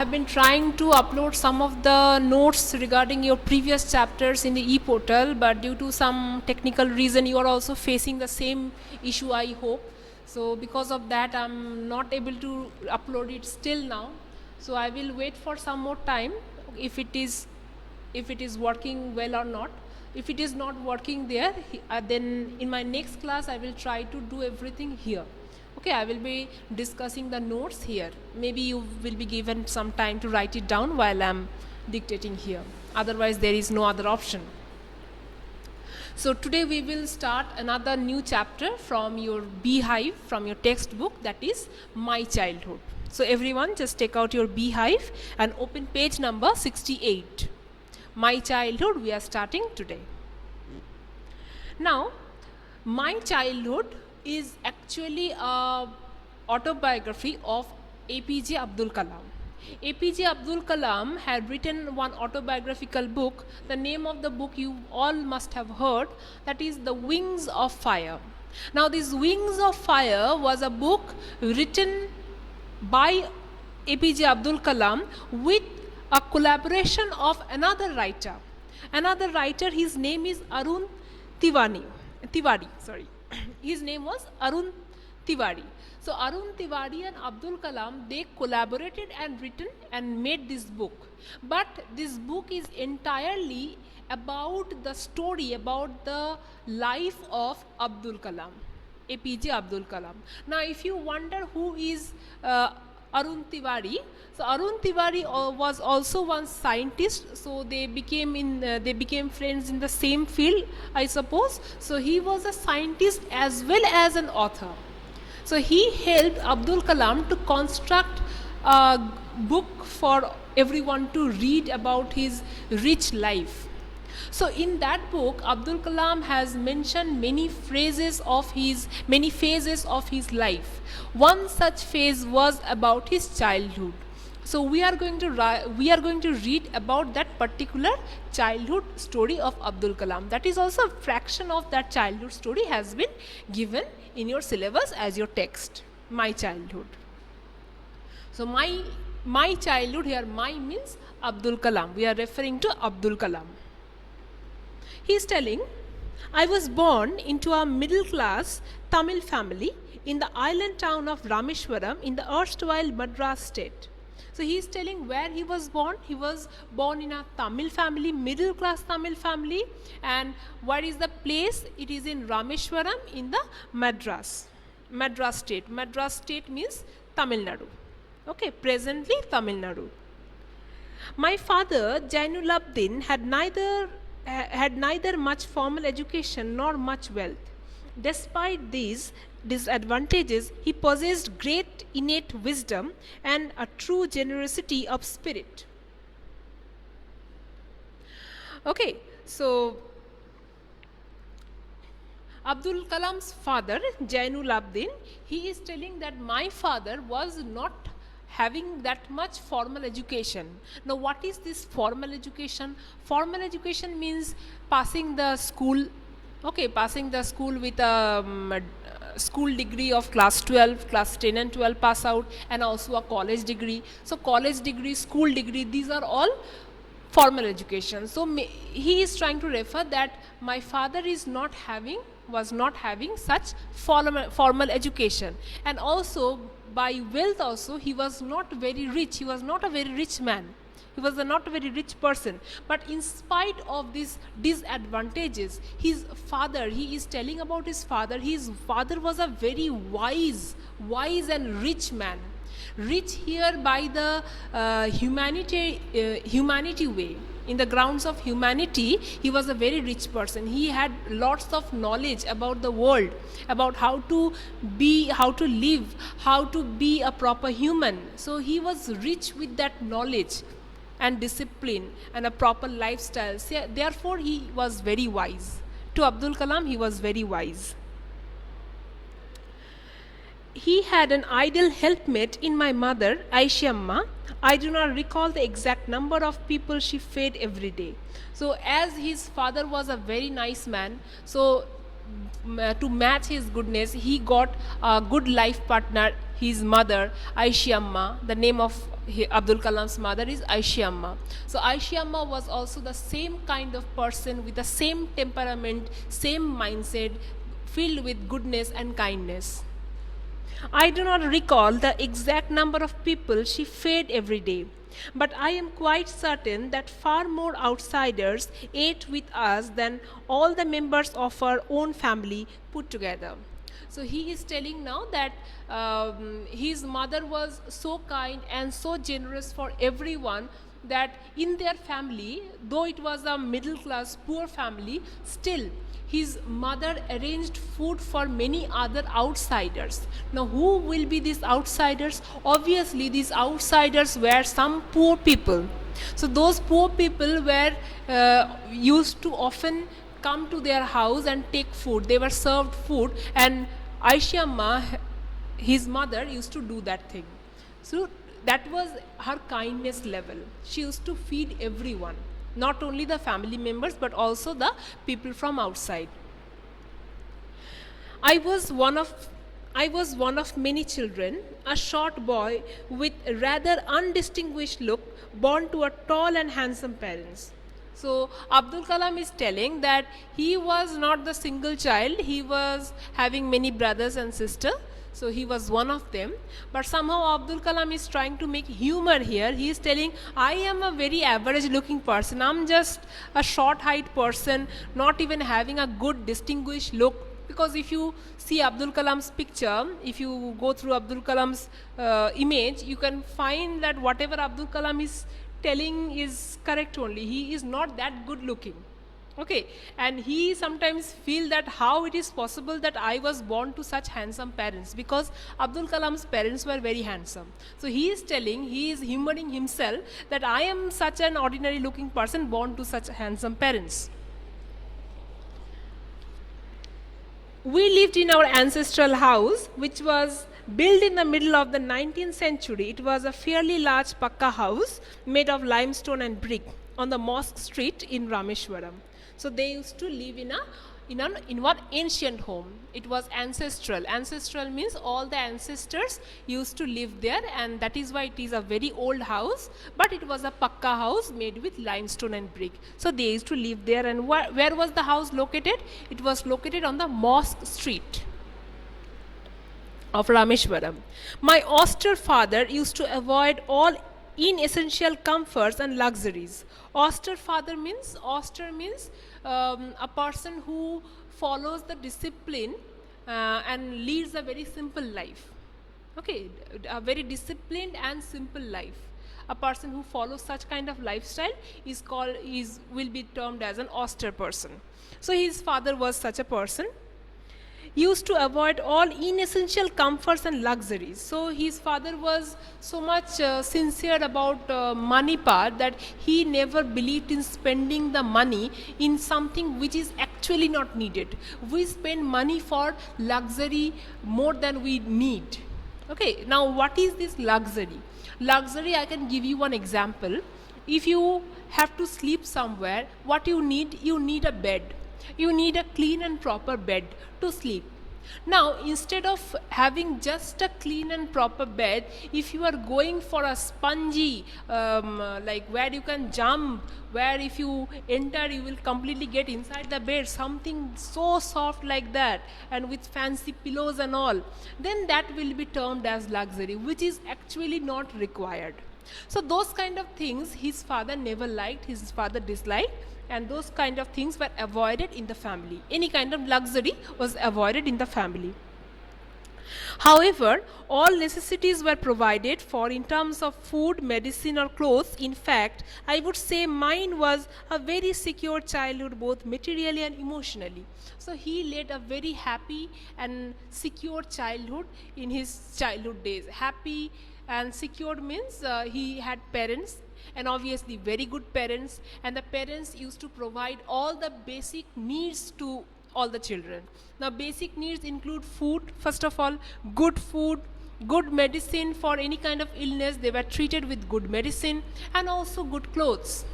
I've been trying to upload some of the notes regarding your previous chapters in the e-portal, but due to some technical reason, you are also facing the same issue, I hope. So because of that, I'm not able to upload it still now. So I will wait for some more time if it is working well or not. If it is not working there, then in my next class, I will try to do everything here. Okay, I will be discussing the notes here. Maybe you will be given some time to write it down while I'm dictating here. Otherwise, there is no other option. So today we will start another new chapter from your beehive, from your textbook, that is My Childhood. So everyone just take out your beehive and open page number 68. My Childhood we are starting today. Now, My Childhood is actually a autobiography of APJ Abdul Kalam. APJ Abdul Kalam had written one autobiographical book. The name of the book you all must have heard, that is The Wings of Fire. Now this Wings of Fire was a book written by APJ Abdul Kalam with a collaboration of another writer. Another writer, his name is Arun Tiwari. His name was Arun Tiwari. So Arun Tiwari and Abdul Kalam, they collaborated and written and made this book. But this book is entirely about the story, about the life of Abdul Kalam, APJ Abdul Kalam. Now if you wonder who is Arun Tiwari, so Arun Tiwari was also one scientist, so they became friends in the same field, I suppose. So he was a scientist as well as an author. So he helped Abdul Kalam to construct a book for everyone to read about his rich life. So in that book, Abdul Kalam has mentioned many phases of his life. One such phase was about his childhood. So we are going to read about that particular childhood story of Abdul Kalam. That is also a fraction of that childhood story has been given in your syllabus as your text. My childhood. So my childhood here, my means Abdul Kalam. We are referring to Abdul Kalam. He is telling, I was born into a middle class Tamil family in the island town of Rameshwaram in the erstwhile Madras state. So he is telling where he was born. He was born in a Tamil family, middle class Tamil family. And where is the place? It is in Rameshwaram in the Madras state. Madras state means Tamil Nadu. Okay, presently Tamil Nadu. My father, Jainulabdin, had neither much formal education nor much wealth. Despite these disadvantages, he possessed great innate wisdom and a true generosity of spirit. Okay, so Abdul Kalam's father, Jainulabdin, he is telling that my father was not having that much formal education. Now what is this formal education? Formal education means passing the school, with a school degree of class 12, class 10 and 12 pass out, and also a college degree. So college degree, school degree, these are all formal education. So he is trying to refer that my father was not having such formal education, and also by wealth also he was not very rich. He was not a very rich man. He was not a very rich person. But in spite of these disadvantages, his father, he is telling about his father was a very wise and rich man. Rich here by the humanity way. In the grounds of humanity, he was a very rich person. He had lots of knowledge about the world, about how to live, how to be a proper human. So he was rich with that knowledge and discipline and a proper lifestyle. So, therefore, he was very wise. To Abdul Kalam, he was very wise. He had an ideal helpmate in my mother, Aishamma. I do not recall the exact number of people she fed every day. So as his father was a very nice man, so to match his goodness, he got a good life partner. his mother, Aishi Amma. The name of Abdul Kalam's mother is Aishi Amma. So Aishi Amma was also the same kind of person with the same temperament, same mindset, filled with goodness and kindness. I do not recall the exact number of people she fed every day, but I am quite certain that far more outsiders ate with us than all the members of our own family put together. So he is telling now that his mother was so kind and so generous for everyone that in their family, though it was a middle class poor family, still his mother arranged food for many other outsiders. Now, who will be these outsiders? Obviously, these outsiders were some poor people. So, those poor people were used to often come to their house and take food. They were served food, and Aisha Amma, his mother, used to do that thing. So, that was her kindness level. She used to feed everyone, not only the family members but also the people from outside. I was one of many children, a short boy with a rather undistinguished look, born to a tall and handsome parents. So Abdul Kalam is telling that he was not the single child, he was having many brothers and sisters. So he was one of them, but somehow Abdul Kalam is trying to make humor here. He is telling, I am a very average looking person. I'm just a short height person, not even having a good distinguished look. Because if you see Abdul Kalam's picture, if you go through Abdul Kalam's image, you can find that whatever Abdul Kalam is telling is correct only. He is not that good looking. Okay, and he sometimes feel that how it is possible that I was born to such handsome parents, because Abdul Kalam's parents were very handsome. So he is telling, he is humoring himself that I am such an ordinary looking person born to such handsome parents. We lived in our ancestral house, which was built in the middle of the 19th century. It was a fairly large pakka house made of limestone and brick on the Mosque Street in Rameshwaram. So they used to live in one ancient home. It was ancestral. Ancestral means all the ancestors used to live there, and that is why it is a very old house, but it was a pakka house made with limestone and brick. So they used to live there. And where was the house located? It was located on the Mosque Street of Rameshwaram. My austere father used to avoid all inessential comforts and luxuries. Austere means a person who follows the discipline and leads a very simple life. Okay, a very disciplined and simple life. A person who follows such kind of lifestyle will be termed as an austere person. So his father was such a person. Used to avoid all inessential comforts and luxuries. So his father was so much sincere about money part that he never believed in spending the money in something which is actually not needed. We spend money for luxury more than we need. Okay, now what is this luxury? Luxury, I can give you one example. If you have to sleep somewhere, what you need a bed. You need a clean and proper bed to sleep. Now, instead of having just a clean and proper bed, if you are going for a spongy, like where you can jump, where if you enter, you will completely get inside the bed, something so soft like that, and with fancy pillows and all, then that will be termed as luxury, which is actually not required. So those kind of things his father never liked, his father disliked, and those kind of things were avoided in the family. Any kind of luxury was avoided in the family. However, all necessities were provided for in terms of food, medicine or clothes. In fact, I would say mine was a very secure childhood, both materially and emotionally. So he led a very happy and secure childhood in his childhood days. Happy and secure means he had parents, and obviously very good parents, and the parents used to provide all the basic needs to all the children. Now basic needs include food, first of all, good food, good medicine for any kind of illness, they were treated with good medicine, and also good clothes.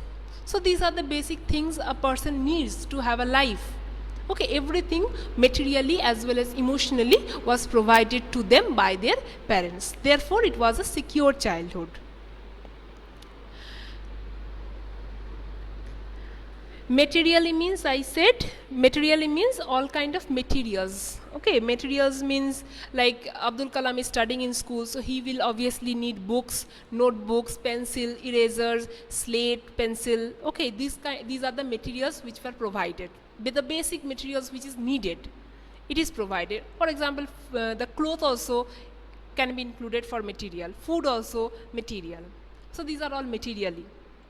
So these are the basic things a person needs to have a life. Okay, everything materially as well as emotionally was provided to them by their parents. Therefore, it was a secure childhood. Materially means, I said, materially means all kind of materials. Okay, materials means like Abdul Kalam is studying in school, so he will obviously need books, notebooks, pencil, erasers, slate, pencil. Okay, these are the materials which were provided. With the basic materials which is needed, it is provided. For example, the cloth also can be included for material. Food also material. So these are all materially.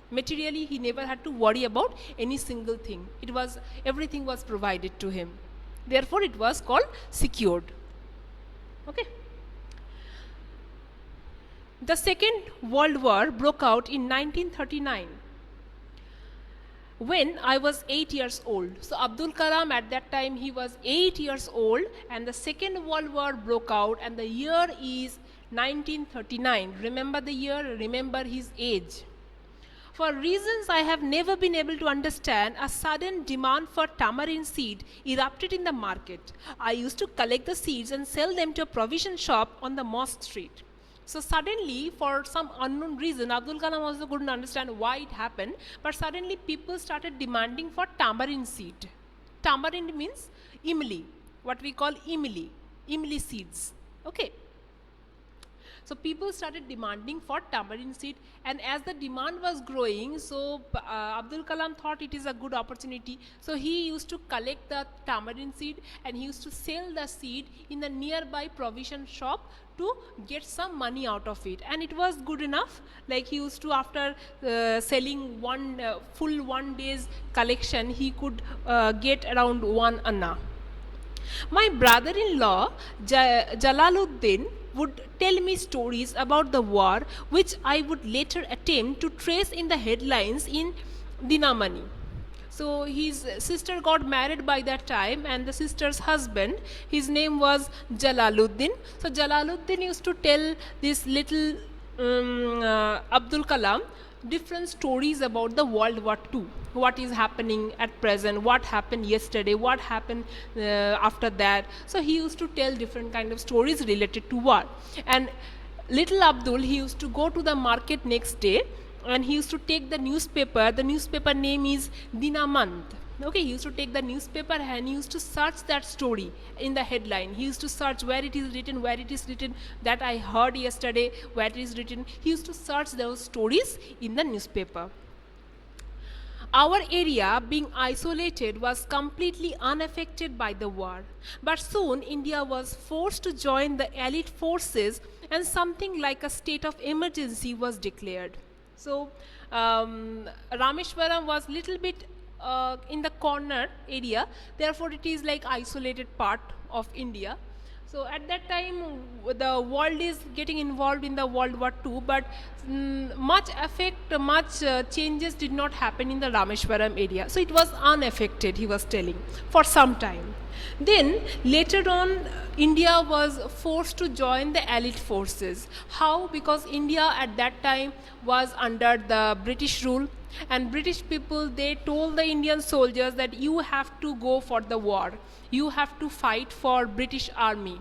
Materially, he never had to worry about any single thing. It was, everything was provided to him. Therefore, it was called secured. Okay. The Second World War broke out in 1939 when I was 8 years old. So Abdul Kalam at that time, he was 8 years old, and the Second World War broke out, and the year is 1939. Remember the year, remember his age. For reasons I have never been able to understand, a sudden demand for tamarind seed erupted in the market. I used to collect the seeds and sell them to a provision shop on the Mosque Street. So suddenly, for some unknown reason, Abdul Kalam also couldn't understand why it happened, but suddenly people started demanding for tamarind seed. Tamarind means imli, what we call imli seeds. Okay. So people started demanding for tamarind seed, and as the demand was growing, so Abdul Kalam thought it is a good opportunity. So he used to collect the tamarind seed and he used to sell the seed in the nearby provision shop to get some money out of it. And it was good enough. Like he used to, after selling one full 1 day's collection, he could get around 1 anna. My brother-in-law, Jalaluddin, would tell me stories about the war, which I would later attempt to trace in the headlines in Dinamani. So his sister got married by that time, and the sister's husband, his name was Jalaluddin. So Jalaluddin used to tell this little Abdul Kalam different stories about the World War II. What is happening at present, what happened yesterday, what happened after that. So he used to tell different kind of stories related to war. And little Abdul, he used to go to the market next day, and he used to take the newspaper. The newspaper name is Dinamand. Okay, he used to take the newspaper and he used to search that story in the headline. He used to search where it is written, that I heard yesterday, where it is written. He used to search those stories in the newspaper. Our area, being isolated, was completely unaffected by the war. But soon India was forced to join the Allied forces, and something like a state of emergency was declared. So Rameshwaram was little bit in the corner area, therefore it is like isolated part of India. So at that time, the world is getting involved in the World War II, but much changes did not happen in the Rameshwaram area. So it was unaffected, he was telling, for some time. Then later on, India was forced to join the Allied forces. How? Because India at that time was under the British rule, and British people, they told the Indian soldiers that you have to go for the war. You have to fight for British army.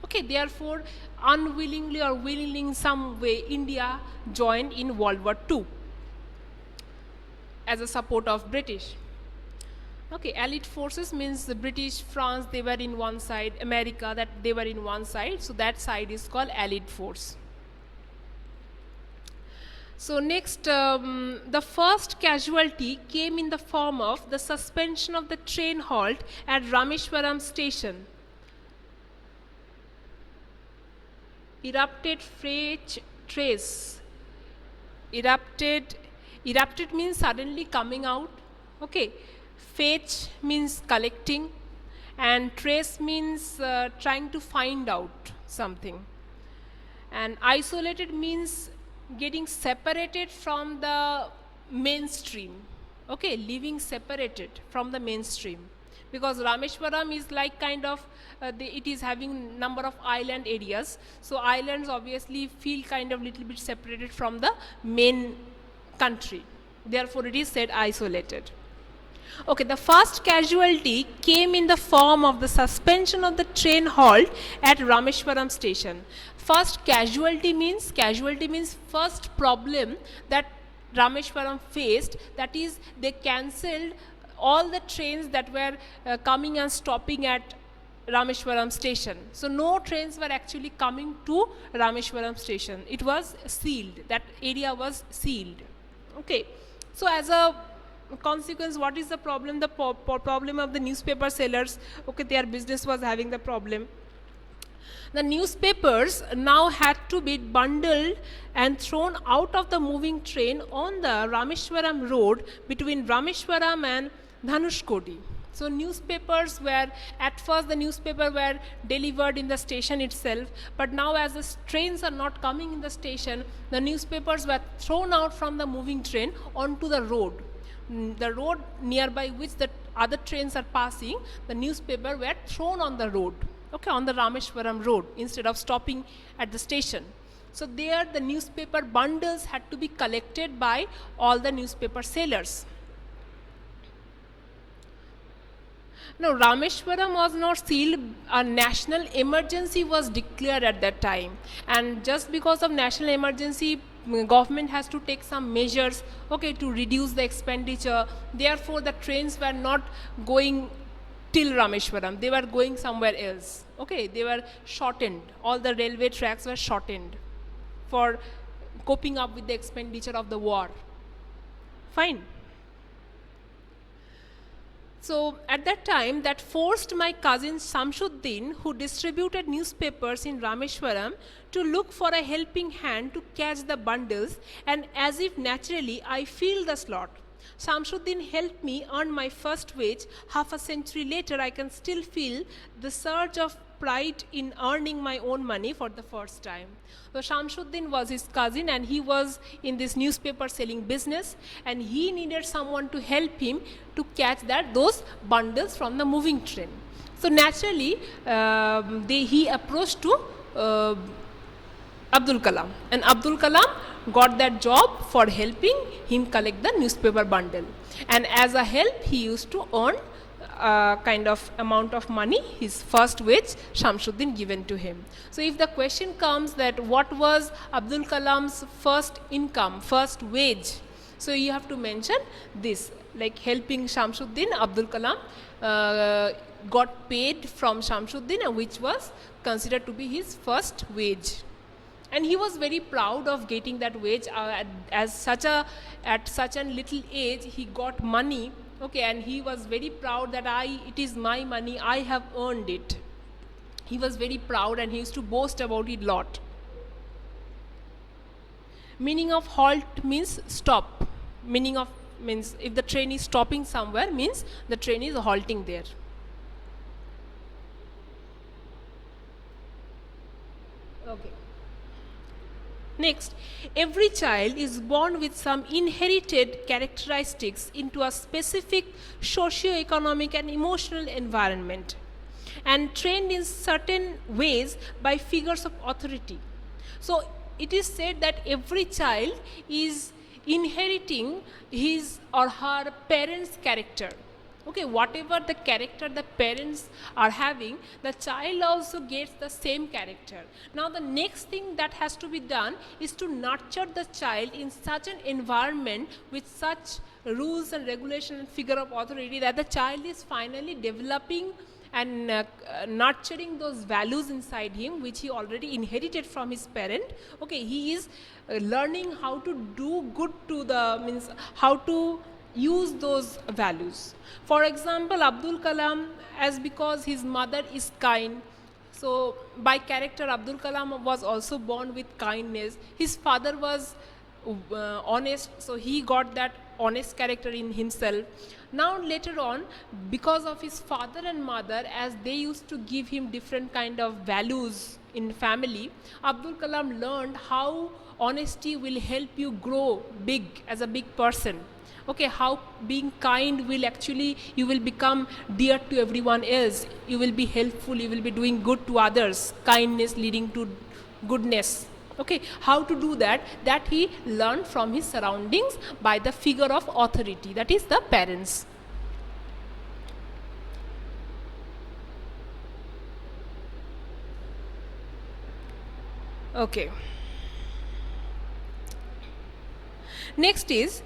Okay, therefore, unwillingly or willingly in some way, India joined in World War II as a support of British. Okay, Allied forces means the British, France, they were in one side, America, that they were in one side, so that side is called Allied force. So next, the first casualty came in the form of the suspension of the train halt at Rameshwaram station. Erupted freight trace. Erupted means suddenly coming out. Okay. Fetch means collecting, and trace means trying to find out something. And isolated means getting separated from the mainstream. Okay, living separated from the mainstream. Because Rameshwaram is like kind of, it is having number of island areas. So islands obviously feel kind of little bit separated from the main country. Therefore, it is said isolated. Okay, the first casualty came in the form of the suspension of the train halt at Rameshwaram station. Casualty means first problem that Rameshwaram faced, that is they cancelled all the trains that were coming and stopping at Rameshwaram station. So no trains were actually coming to Rameshwaram station. It was sealed. That area was sealed. Okay. So as a consequence, what is the problem? The problem of the newspaper sellers. Okay, their business was having the problem. The newspapers now had to be bundled and thrown out of the moving train on the Rameshwaram road between Rameshwaram and Dhanushkodi. So newspapers were, at first the newspaper were delivered in the station itself, but now as the trains are not coming in the station, the newspapers were thrown out from the moving train onto the road. The road nearby which the other trains are passing, the newspaper were thrown on the road, okay, on the Rameshwaram road instead of stopping at the station. So there the newspaper bundles had to be collected by all the newspaper sellers. Now, Rameshwaram was not sealed. A national emergency was declared at that time, and just because of national emergency, government has to take some measures, okay, to reduce the expenditure. Therefore, the trains were not going till Rameshwaram; they were going somewhere else. Okay, they were shortened. All the railway tracks were shortened for coping up with the expenditure of the war. Fine. So at that time, that forced my cousin Samshuddin, who distributed newspapers in Rameshwaram, to look for a helping hand to catch the bundles, and as if naturally I filled the slot. Samshuddin helped me earn my first wage. Half a century later, I can still feel the surge of pride in earning my own money for the first time. So Shamsuddin was his cousin, and he was in this newspaper selling business, and he needed someone to help him to catch those bundles from the moving train. So naturally, he approached to Abdul Kalam, and Abdul Kalam got that job for helping him collect the newspaper bundle. And as a help, he used to earn kind of amount of money, his first wage, Shamsuddin given to him. So if the question comes that what was Abdul Kalam's first income, first wage, so you have to mention this, like helping Shamsuddin, Abdul Kalam got paid from Shamsuddin, which was considered to be his first wage. And he was very proud of getting that wage. At such a little age, he got money. Okay, and he was very proud that it is my money, I have earned it. He was very proud, and he used to boast about it a lot. Meaning of halt means stop. Means if the train is stopping somewhere, means the train is halting there. Okay. Next, every child is born with some inherited characteristics into a specific socio-economic and emotional environment, and trained in certain ways by figures of authority. So it is said that every child is inheriting his or her parents' character. Okay, whatever the character the parents are having, the child also gets the same character. Now the next thing that has to be done is to nurture the child in such an environment with such rules and regulation and figure of authority that the child is finally developing and nurturing those values inside him which he already inherited from his parent. Okay, he is learning how to do good to how to use those values. For example, Abdul Kalam, as because his mother is kind, so by character Abdul Kalam was also born with kindness. His father was honest, so he got that honest character in himself. Now later on, because of his father and mother, as they used to give him different kind of values in family, Abdul Kalam learned how honesty will help you grow big as a big person. Okay, how being kind will actually, you will become dear to everyone else, you will be helpful, you will be doing good to others, kindness leading to goodness. Okay, how to do that he learned from his surroundings by the figure of authority, that is the parents. Okay. Next is,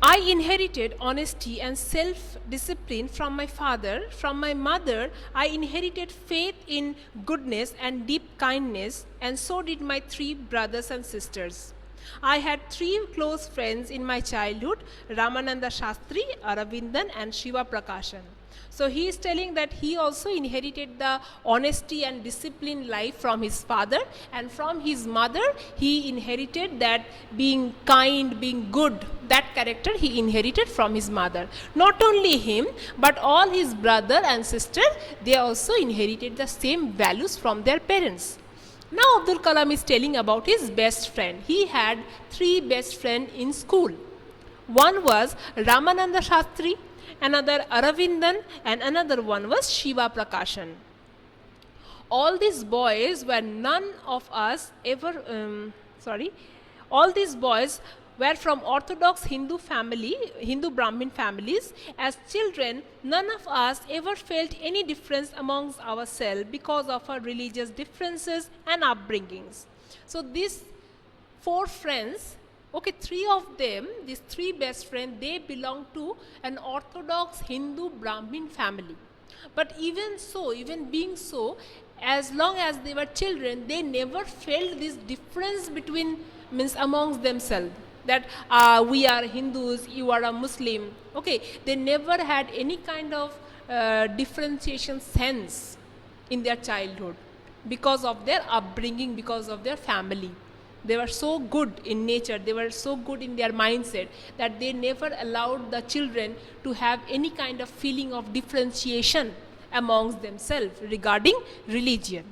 I inherited honesty and self discipline from my father. From my mother, I inherited faith in goodness and deep kindness, and so did my three brothers and sisters. I had three close friends in my childhood: Ramananda Shastri, Aravindan, and Shiva Prakashan. So he is telling that he also inherited the honesty and disciplined life from his father, and from his mother he inherited that being kind, being good, that character he inherited from his mother. Not only him, but all his brother and sister, they also inherited the same values from their parents. Now Abdul Kalam is telling about his best friend. He had three best friends in school. One was Ramananda Shastri, another Aravindan, and another one was Shiva Prakashan. All these boys were none of us ever, all these boys were from Orthodox Hindu family, Hindu Brahmin families. As children, none of us ever felt any difference amongst ourselves because of our religious differences and upbringings. So these four friends, okay, three of them, these three best friends, they belong to an Orthodox Hindu Brahmin family. But even so, even being so, as long as they were children, they never felt this difference between, means amongst themselves, that we are Hindus, you are a Muslim. Okay, they never had any kind of differentiation sense in their childhood because of their upbringing, because of their family. They were so good in nature, they were so good in their mindset that they never allowed the children to have any kind of feeling of differentiation amongst themselves regarding religion.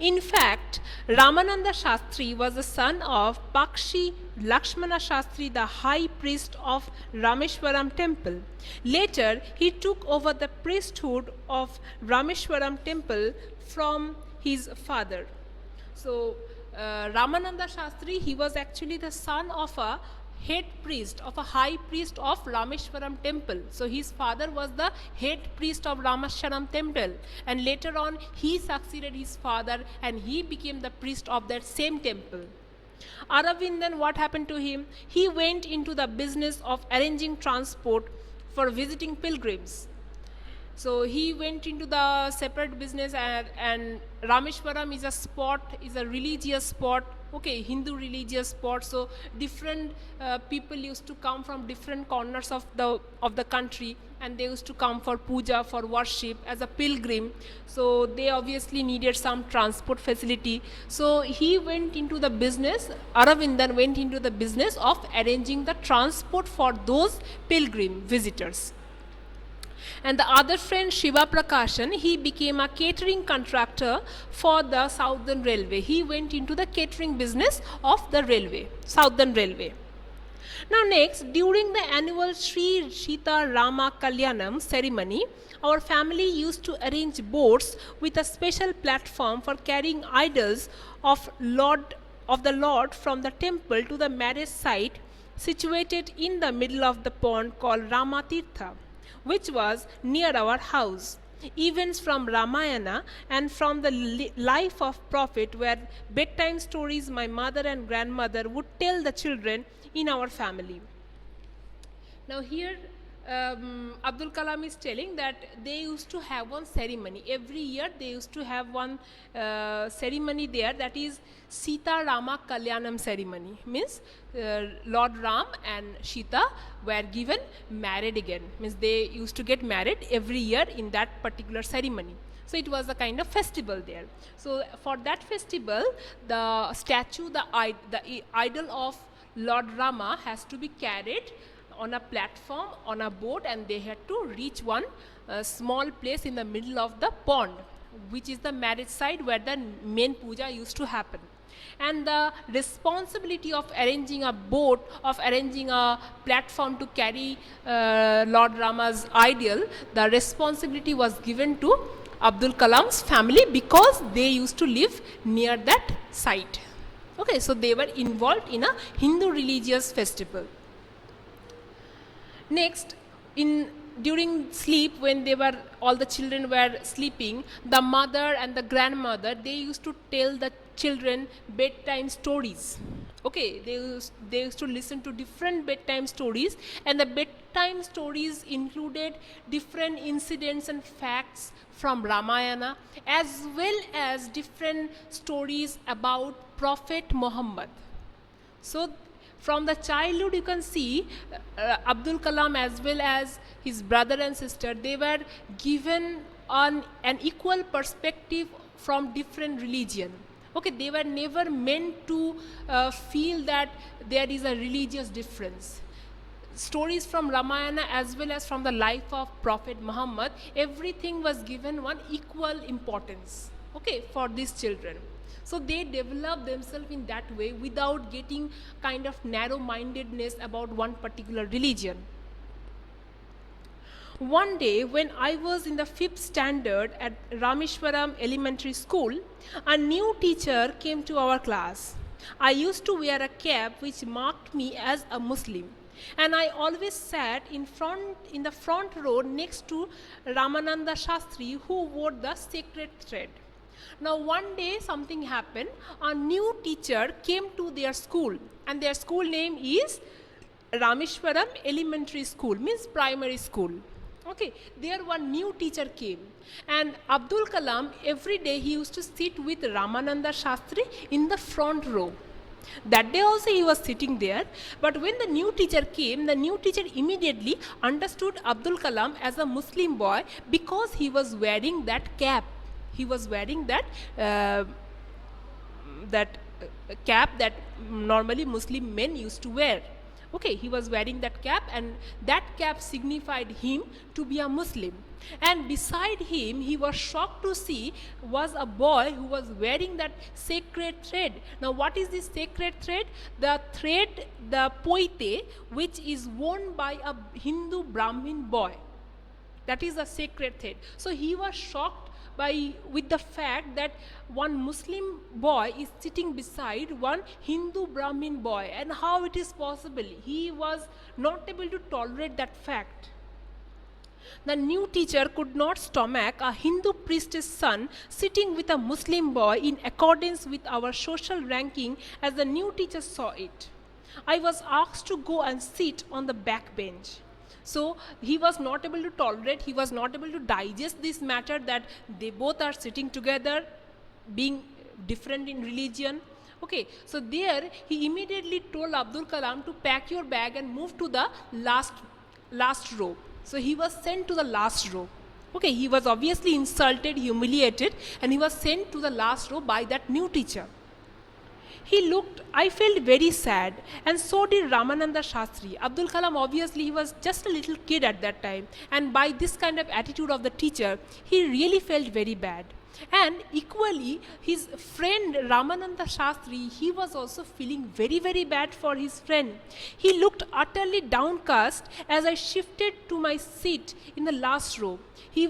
In fact, Ramananda Shastri was the son of Pakshi Lakshmana Shastri, the high priest of Rameshwaram temple. Later, he took over the priesthood of Rameshwaram temple from his father. So, Ramananda Shastri, he was actually the son of a head priest, of a high priest of Rameshwaram temple. So his father was the head priest of Rameshwaram temple, and later on he succeeded his father and he became the priest of that same temple. Aravindan, what happened to him? He went into the business of arranging transport for visiting pilgrims. So he went into the separate business, and Rameshwaram is a spot, is a religious spot, okay, Hindu religious spot. So different people used to come from different corners of the country, and they used to come for puja, for worship as a pilgrim. So they obviously needed some transport facility. So he went into the business, Aravindan went into the business of arranging the transport for those pilgrim visitors. And the other friend, Shiva Prakashan, he became a catering contractor for the Southern Railway. He went into the catering business of the railway, Southern Railway. Now next, during the annual Sri Sita Rama Kalyanam ceremony, our family used to arrange boats with a special platform for carrying idols of the Lord from the temple to the marriage site situated in the middle of the pond called Ramatirtha, which was near our house. Events from Ramayana and from the life of Prophet were bedtime stories my mother and grandmother would tell the children in our family. Now here Abdul Kalam is telling that they used to have one ceremony. Every year they used to have one ceremony there, that is Sita Rama Kalyanam ceremony. Means Lord Ram and Sita were given married again. Means they used to get married every year in that particular ceremony. So it was a kind of festival there. So for that festival, the statue, the idol of Lord Rama has to be carried on a platform, on a boat, and they had to reach one small place in the middle of the pond, which is the marriage site where the main puja used to happen. And the responsibility of arranging a boat, of arranging a platform to carry Lord Rama's idol, the responsibility was given to Abdul Kalam's family because they used to live near that site. Okay, so they were involved in a Hindu religious festival. Next, in during sleep, when they were all the children were sleeping, the mother and the grandmother, they used to tell the children bedtime stories. Okay, they used to listen to different bedtime stories, and the bedtime stories included different incidents and facts from Ramayana, as well as different stories about Prophet Muhammad. So from the childhood, you can see Abdul Kalam as well as his brother and sister, they were given an equal perspective from different religion. Okay, they were never meant to feel that there is a religious difference. Stories from Ramayana as well as from the life of Prophet Muhammad, everything was given one equal importance, okay, for these children. So they develop themselves in that way without getting kind of narrow-mindedness about one particular religion. One day, when I was in the 5th standard at Rameshwaram Elementary School, a new teacher came to our class. I used to wear a cap which marked me as a Muslim, and I always sat in the front row next to Ramananda Shastri, who wore the sacred thread. Now one day something happened. A new teacher came to their school, and their school name is Rameshwaram Elementary School, means primary school. Okay, there one new teacher came, and Abdul Kalam, every day he used to sit with Ramananda Shastri in the front row. That day also he was sitting there, but when the new teacher came, the new teacher immediately understood Abdul Kalam as a Muslim boy because he was wearing that cap. He was wearing that cap that normally Muslim men used to wear. Okay, he was wearing that cap, and that cap signified him to be a Muslim. And beside him, he was shocked to see was a boy who was wearing that sacred thread. Now, what is this sacred thread? The thread, the poite, which is worn by a Hindu Brahmin boy. That is a sacred thread. So he was shocked with the fact that one Muslim boy is sitting beside one Hindu Brahmin boy, and how it is possible. He was not able to tolerate that fact. The new teacher could not stomach a Hindu priestess son sitting with a Muslim boy in accordance with our social ranking as the new teacher saw it. I was asked to go and sit on the back bench. So he was not able to tolerate, he was not able to digest this matter that they both are sitting together, being different in religion. Okay, so there he immediately told Abdul Kalam to pack your bag and move to the last row. So he was sent to the last row. Okay, he was obviously insulted, humiliated, and he was sent to the last row by that new teacher. I felt very sad, and so did Ramananda Shastri. Abdul Kalam, obviously, he was just a little kid at that time, and by this kind of attitude of the teacher, he really felt very bad. And equally, his friend Ramananda Shastri, he was also feeling very, very bad for his friend. He looked utterly downcast as I shifted to my seat in the last row. He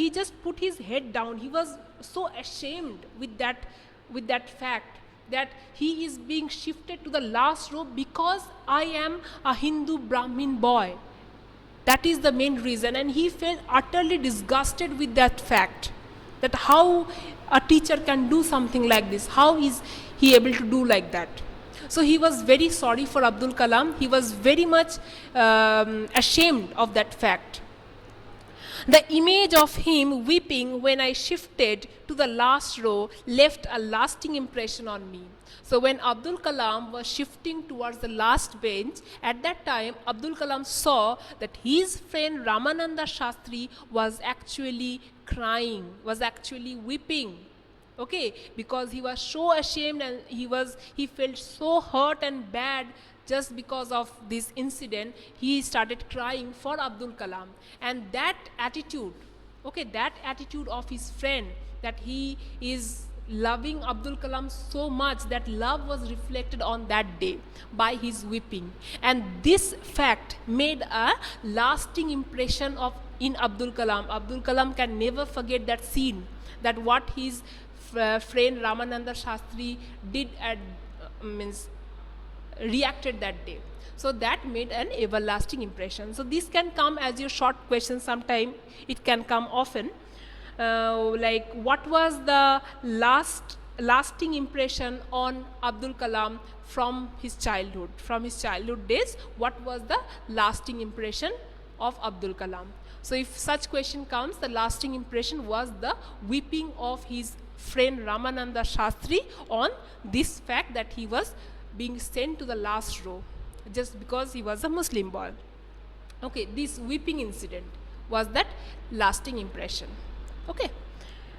just put his head down. He was so ashamed with that fact that he is being shifted to the last row because I am a Hindu Brahmin boy. That is the main reason, and he felt utterly disgusted with that fact, that how a teacher can do something like this, how is he able to do like that. So he was very sorry for Abdul Kalam, he was very much ashamed of that fact. The image of him weeping when I shifted to the last row left a lasting impression on me. So when Abdul Kalam was shifting towards the last bench, at that time Abdul Kalam saw that his friend Ramananda Shastri was actually crying, was actually weeping. Okay, because he was so ashamed and he felt so hurt and bad just because of this incident. He started crying for Abdul Kalam, and that attitude of his friend, that he is loving Abdul Kalam so much, that love was reflected on that day by his weeping, and this fact made a lasting impression in Abdul Kalam. Abdul Kalam can never forget that scene, that what his friend Ramananda Shastri did reacted that day. So that made an everlasting impression. So this can come as your short question sometime. It can come often. Like what was the lasting impression on Abdul Kalam from his childhood? From his childhood days, what was the lasting impression of Abdul Kalam? So if such question comes, the lasting impression was the weeping of his friend Ramananda Shastri on this fact that he was being sent to the last row just because he was a Muslim boy. Okay, this weeping incident was that lasting impression. Okay,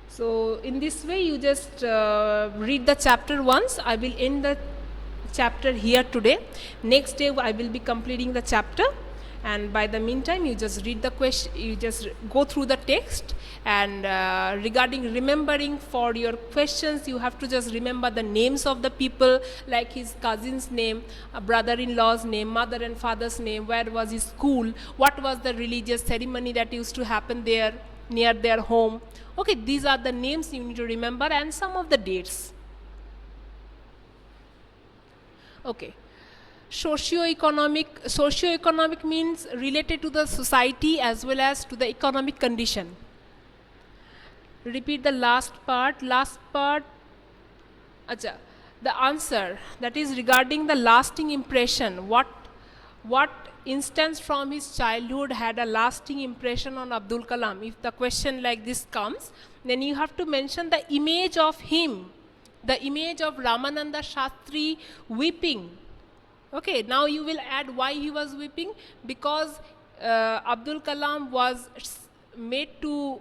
so in this way you just read the chapter once. I will end the chapter here today. Next day I will be completing the chapter, and by the meantime you just read the question, you just go through the text, and regarding remembering for your questions, you have to just remember the names of the people, like his cousin's name, brother-in-law's name, mother and father's name, where was his school, what was the religious ceremony that used to happen there near their home. Okay, these are the names you need to remember, and some of the dates. Okay. Socio-economic means related to the society as well as to the economic condition. Repeat the last part. Acha, the answer, that is regarding the lasting impression. What instance from his childhood had a lasting impression on Abdul Kalam? If the question like this comes, then you have to mention the image of him, the image of Ramananda Shastri weeping. Okay, now you will add why he was weeping, because Abdul Kalam was made to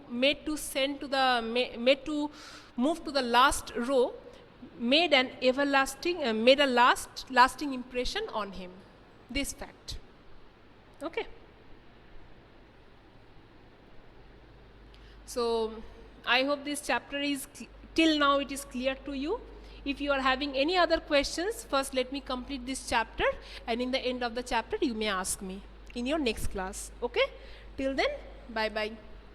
move to the last row, made a lasting impression on him. This fact. Okay. So I hope this chapter is till now it is clear to you. If you are having any other questions, first let me complete this chapter, and in the end of the chapter you may ask me in your next class. Okay? Till then, bye bye.